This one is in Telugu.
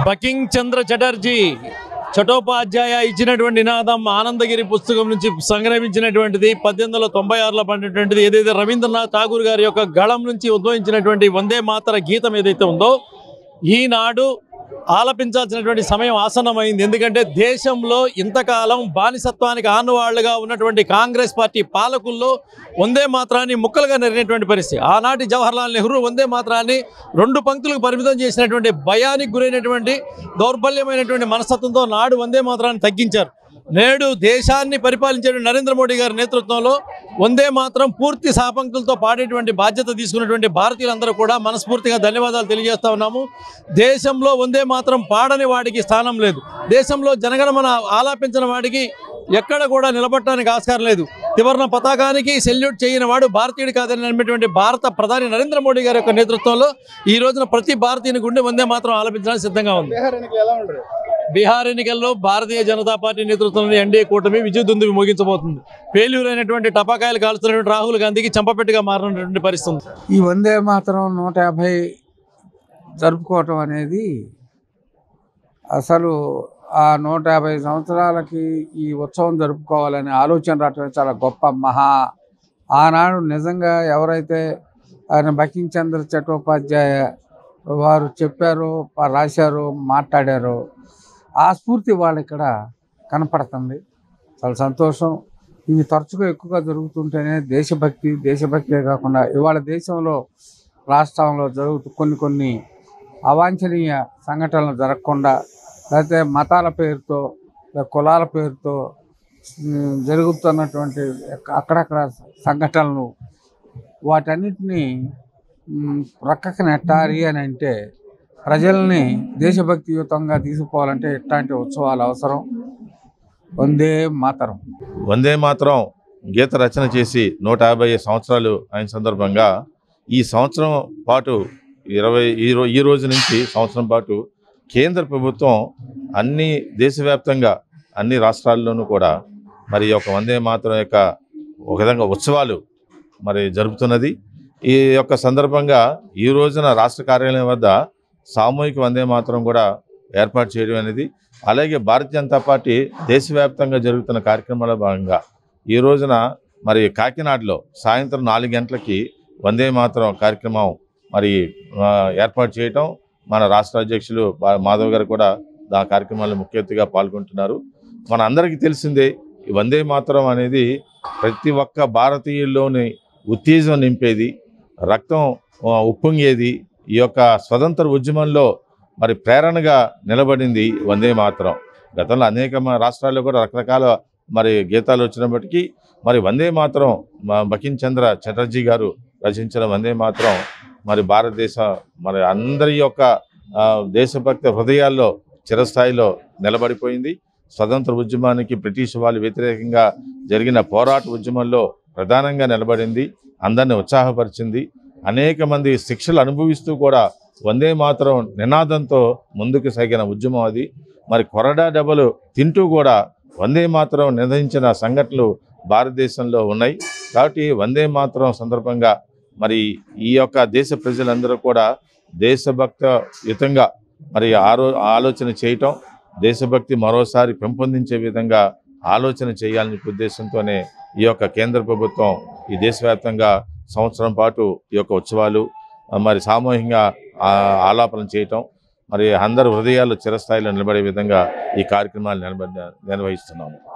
బకింగ్ చంద్ర చటర్జీ చటోపాధ్యాయ ఇచ్చినటువంటి నినాదం ఆనందగిరి పుస్తకం నుంచి సంగ్రహించినటువంటిది 1896లో పడినటువంటిది. ఏదైతే రవీంద్రనాథ్ ఠాగూర్ గారి యొక్క గళం నుంచి ఉద్భవించినటువంటి వందే మాతర గీతం ఏదైతే ఉందో ఈనాడు ఆలపించాల్సినటువంటి సమయం ఆసన్నమైంది. ఎందుకంటే దేశంలో ఇంతకాలం బానిసత్వానికి ఆనవాళ్లుగా ఉన్నటువంటి కాంగ్రెస్ పార్టీ పాలకుల్లో వందే మాత్రాన్ని ముక్కలుగా నెరిగినటువంటి పరిస్థితి. ఆనాటి జవహర్లాల్ నెహ్రూ వందే మాత్రాన్ని 2 పంక్తులకు పరిమితం చేసినటువంటి భయానికి గురైనటువంటి దౌర్బల్యమైనటువంటి మనస్తత్వంతో నాడు వందే మాత్రాన్ని తగ్గించారు. నేడు దేశాన్ని పరిపాలించే నరేంద్ర మోడీ గారి నేతృత్వంలో వందే మాత్రం పూర్తి సాపంక్తులతో పాడేటువంటి బాధ్యత తీసుకున్నటువంటి భారతీయులందరూ కూడా మనస్ఫూర్తిగా ధన్యవాదాలు తెలియజేస్తా ఉన్నాము. దేశంలో వందే మాత్రం పాడని వాడికి స్థానం లేదు. దేశంలో జనగణమన ఆలాపించిన వాడికి ఎక్కడ కూడా నిలబడటానికి ఆస్కారం లేదు. త్రివర్ణ పతాకానికి సెల్యూట్ చేయని వాడు భారతీయుడు కాదని నమ్మేటువంటి భారత ప్రధాని నరేంద్ర మోడీ గారి యొక్క నేతృత్వంలో ఈ రోజున ప్రతి భారతీయుని గుండె వందే మాత్రం ఆలపించడానికి సిద్ధంగా ఉంది. బీహార్ ఎన్నికల్లో భారతీయ జనతా పార్టీ నేతృత్వంలోని ఎన్డీఏ కూటమి విజయదుందుబి మోగించబోతుంది. ఫెయిల్యూర్ అయినటువంటి టపాకాయలు కాల్చుతున్నటువంటి రాహుల్ గాంధీకి చంపపెట్టుగా మారినటువంటి పరిస్థితి. ఈ వందే మాత్రం 150 జరుపుకోవటం అనేది అసలు ఆ 150 సంవత్సరాలకి ఈ ఉత్సవం జరుపుకోవాలనే ఆలోచన రావటం చాలా గొప్ప ఆనాడు నిజంగా ఎవరైతే ఆయన బకింగ్ చంద్ర చటోపాధ్యాయ వారు చెప్పారో రాశారో మాట్లాడారో ఆ స్ఫూర్తి వాళ్ళు ఇక్కడ కనపడుతుంది. చాలా సంతోషం. ఇవి తరచుగా ఎక్కువగా జరుగుతుంటేనే దేశభక్తే కాకుండా ఇవాళ దేశంలో రాష్ట్రంలో కొన్ని అవాంఛనీయ సంఘటనలు జరగకుండా లేకపోతే మతాల పేరుతో కులాల పేరుతో జరుగుతున్నటువంటి అక్కడక్కడ సంఘటనలు వాటన్నిటినీ ప్రక్కకి నెట్టాలి అని అంటే ప్రజల్ని దేశభక్తియుతంగా తీసుకుపోవాలంటే ఇట్లాంటి ఉత్సవాలు అవసరం. వందే మాతరం గీత రచన చేసి 150 సంవత్సరాలు అయిన సందర్భంగా ఈ సంవత్సరం పాటు ఈ రోజు నుంచి సంవత్సరం పాటు కేంద్ర ప్రభుత్వం అన్ని దేశవ్యాప్తంగా అన్ని రాష్ట్రాల్లోనూ కూడా మరి యొక్క వందే మాతరం యొక్క ఒక విధంగా ఉత్సవాలు మరి జరుపుతున్నది. ఈ యొక్క సందర్భంగా ఈ రోజున రాష్ట్ర కార్యాలయం వద్ద సామూహిక వందే మాతరం కూడా ఏర్పాటు చేయడం అనేది, అలాగే భారతీయ జనతా పార్టీ దేశవ్యాప్తంగా జరుగుతున్న కార్యక్రమాల భాగంగా ఈ రోజున మరి కాకినాడలో సాయంత్రం 4 గంటలకి వందే మాతరం కార్యక్రమం మరి ఏర్పాటు చేయటం మన రాష్ట్ర అధ్యక్షులు మాధవ్ గారు కూడా ఆ కార్యక్రమాల్లో ముఖ్య అతిథిగా పాల్గొంటున్నారు. మన అందరికీ తెలిసిందే ఈ వందే మాతరం అనేది ప్రతి ఒక్క భారతీయుల్లోని ఉత్తేజం నింపేది, రక్తం ఉప్పొంగేది. ఈ యొక్క స్వతంత్ర ఉద్యమంలో మరి ప్రేరణగా నిలబడింది వందే మాతరం. గతంలో అనేక రాష్ట్రాల్లో కూడా రకరకాల మరి గీతాలు వచ్చినప్పటికీ మరి వందే మాతరం బకింగ్ చంద్ర చటర్జీ గారు రచించిన వందే మాతరం మరి భారతదేశ మరి అందరి యొక్క దేశభక్తి హృదయాల్లో చిరస్థాయిలో నిలబడిపోయింది. స్వతంత్ర ఉద్యమానికి బ్రిటిష్ వాళ్ళు వ్యతిరేకంగా జరిగిన పోరాట ఉద్యమంలో ప్రధానంగా నిలబడింది, అందరిని ఉత్సాహపరిచింది. అనేక మంది శిక్షలు అనుభవిస్తూ కూడా వందే మాతరం నినాదంతో ముందుకు సాగిన ఉద్యమం అది. మరి కొరడా దెబ్బలు తింటూ కూడా వందే మాతరం నిర్వహించిన సంఘటనలు భారతదేశంలో ఉన్నాయి. కాబట్టి వందే మాతరం సందర్భంగా మరి ఈ యొక్క దేశ ప్రజలందరూ కూడా దేశభక్తియుతంగా మరి ఆలోచన చేయటం, దేశభక్తి మరోసారి పెంపొందించే విధంగా ఆలోచన చేయాలనే ఉద్దేశంతోనే ఈ యొక్క కేంద్ర ప్రభుత్వం ఈ దేశవ్యాప్తంగా సంవత్సరం పాటు ఈ యొక్క ఉత్సవాలు మరి సామూహికంగా ఆలాపన చేయటం, మరి అందరు హృదయాల్లో చిరస్థాయిలో నిలబడే విధంగా ఈ కార్యక్రమాలు నిర్వహిస్తున్నాము.